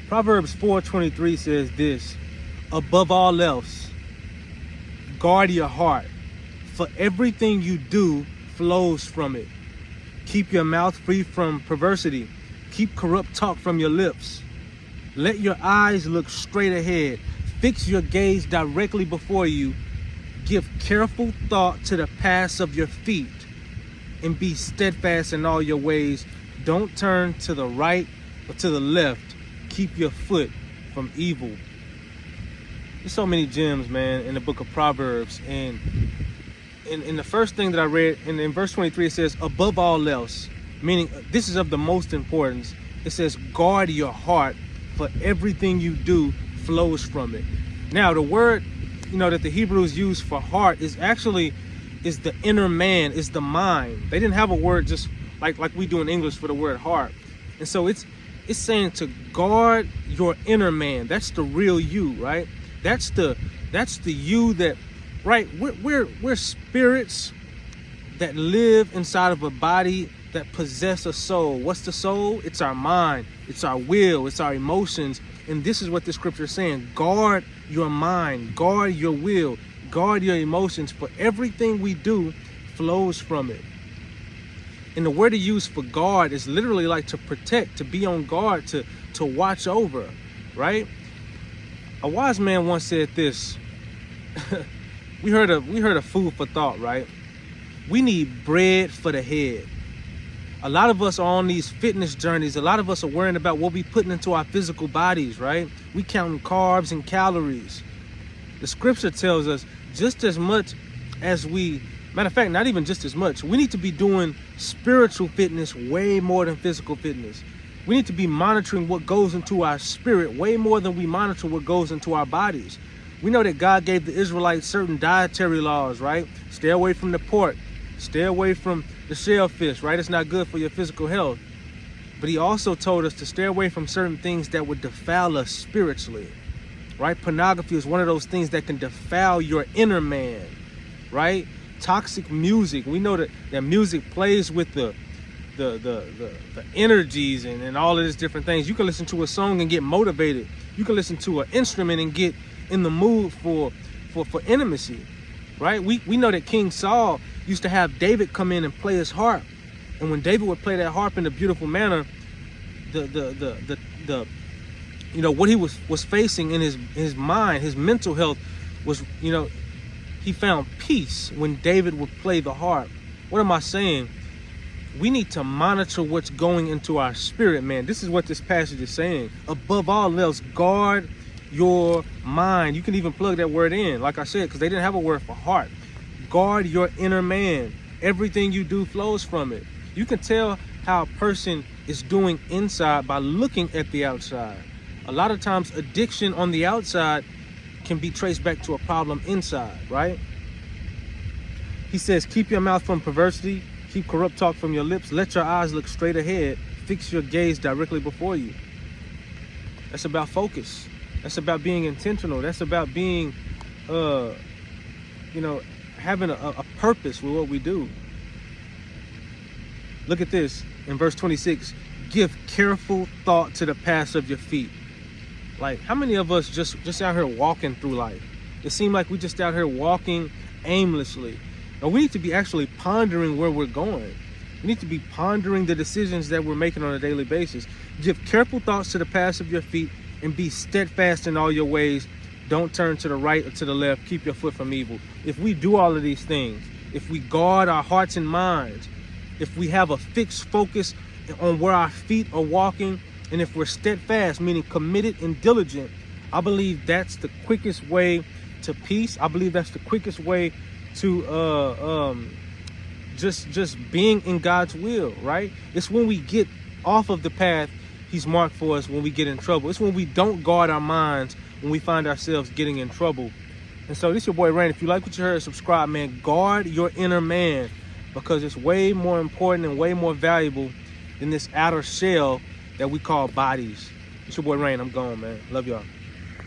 Proverbs 4:23 says this: above all else, guard your heart, for everything you do flows from it. Keep your mouth free from perversity. Keep corrupt talk from your lips. Let your eyes look straight ahead. Fix your gaze directly before you. Give careful thought to the paths of your feet, and be steadfast in all your ways. Don't turn to the right or to the left. Keep your foot from evil. There's so many gems, man, in the book of Proverbs. And in the first thing that I read, in verse 23, it says, above all else, meaning this is of the most importance. It says, guard your heart, for everything you do flows from it. Now, the word, that the Hebrews use for heart is the inner man, is the mind. They didn't have a word just like we do in English for the word heart. And so it's saying to guard your inner man. That's the real you, right? That's the you that, right? We're spirits that live inside of a body that possess a soul. What's the soul? It's our mind, it's our will, it's our emotions. And this is what the scripture is saying: guard your mind, guard your will, guard your emotions, for everything we do flows from it. And the word to use for guard is literally like to protect, to be on guard, to watch over, right? A wise man once said this. we heard a food for thought, right? We need bread for the head. A lot of us are on these fitness journeys. A lot of us are worrying about what we putting into our physical bodies, right? We counting carbs and calories. The scripture tells us just as much as matter of fact, not even just as much. We need to be doing spiritual fitness way more than physical fitness. We need to be monitoring what goes into our spirit way more than we monitor what goes into our bodies. We know that God gave the Israelites certain dietary laws, right? Stay away from the pork. Stay away from the shellfish, right? It's not good for your physical health. But he also told us to stay away from certain things that would defile us spiritually, right? Pornography is one of those things that can defile your inner man, right? Toxic music. We know that music plays with the energies and all of these different things. You can listen to a song and get motivated. You can listen to an instrument and get in the mood for intimacy, right? We know that King Saul used to have David come in and play his harp, and when David would play that harp in a beautiful manner, what he was facing in his mind, his mental health was, he found peace when David would play the harp. What am I saying? We need to monitor what's going into our spirit, man. This is what this passage is saying. Above all else, guard your mind. You can even plug that word in, like I said, because they didn't have a word for heart. Guard your inner man. Everything you do flows from it. You can tell how a person is doing inside by looking at the outside. A lot of times addiction on the outside can be traced back to a problem inside, right? He says, keep your mouth from perversity, keep corrupt talk from your lips, let your eyes look straight ahead, fix your gaze directly before you. That's about focus. That's about being intentional. That's about being, having a purpose with what we do. Look at this in verse 26. Give careful thought to the paths of your feet. Like, how many of us just out here walking through life? It seems like we just out here walking aimlessly. Now, we need to be actually pondering where we're going. We need to be pondering the decisions that we're making on a daily basis. Give careful thoughts to the paths of your feet, and be steadfast in all your ways. Don't turn to the right or to the left. Keep your foot from evil. If we do all of these things, if we guard our hearts and minds, if we have a fixed focus on where our feet are walking, and if we're steadfast, meaning committed and diligent, I believe that's the quickest way to peace. I believe that's the quickest way to just being in God's will, right? It's when we get off of the path He's marked for us when we get in trouble. It's when we don't guard our minds when we find ourselves getting in trouble. And so this is your boy Rain. If you like what you heard, subscribe, man. Guard your inner man, because it's way more important and way more valuable than this outer shell that we call bodies. It's your boy Rain. I'm gone, man. Love y'all.